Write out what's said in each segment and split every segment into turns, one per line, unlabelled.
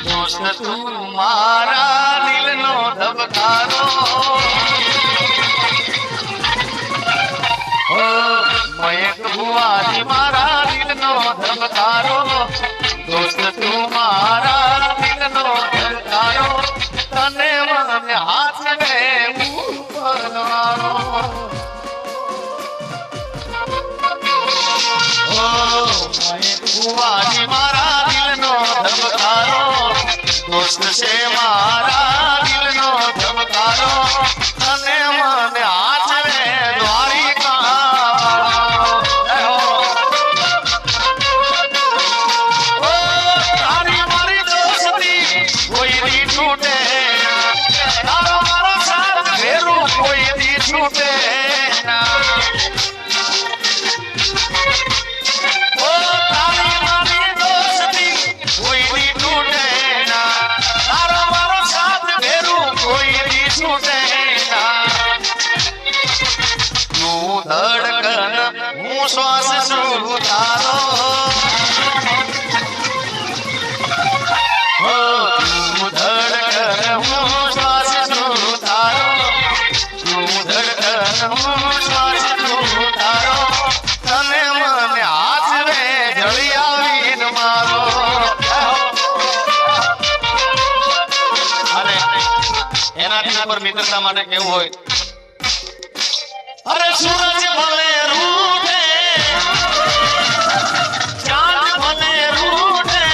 દોસ્ત તું મારા દિલનો ધબકારો મયંક ભુવાજી મારા દિલનો ધબકારો દોસ્ત તું મારા દિલનો ધબકારો તને મને હાથ ને ઉપરવાળો મયંક ભુવાજી મારા દિલનો ધબકારો દોસ્ત છે મારા દિલનો ધબકારો તને મને હાથ ને શ્વાસ છું તારો ધડકન હું શ્વાસ છું તારો તું ધડકન હું શ્વાસ છું તારો તને મને હાથ રે જળી આવીને મારો અને એનાથી ઉપર મિત્રતા માટે કેવું હોય અરે સૂરજ ભલે રૂઠે ચાંદ ભલે રૂઠે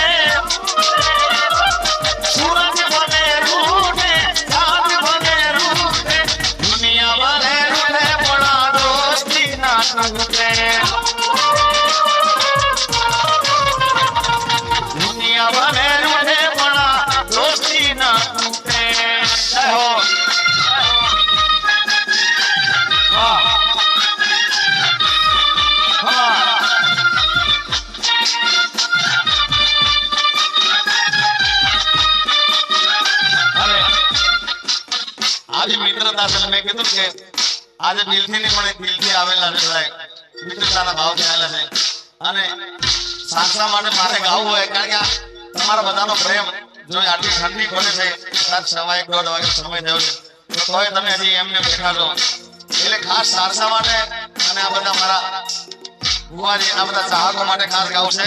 સૂરજ ભલે રૂઠે ચાંદ ભલે રૂઠે દુનિયા ભલે રૂઠે પણ આ દોસ્તી ના તૂટે દુનિયા ભલે રૂઠે પણ આ દોસ્તી ના તૂટે આજે મિત્રતા છે મેં કીધું કે આજે દિલથી નહીં પણ દિલથી આવેલા બધા મિત્રતાના ભાવથી આવેલા છે અને સાસરા માટે મારે ગાવું હોય કારણ કે તમારા બધાનો પ્રેમ જો આટલી ઠંડી ખોલે છે 1:15 વાગે સમય થયો છે તોય તમે હજી એમને બેઠા છો એટલે ખાસ સાસરા માટે અને આ બધા મારા ભુવાજી આ બધા ચાહકો માટે ખાસ ગાવું છે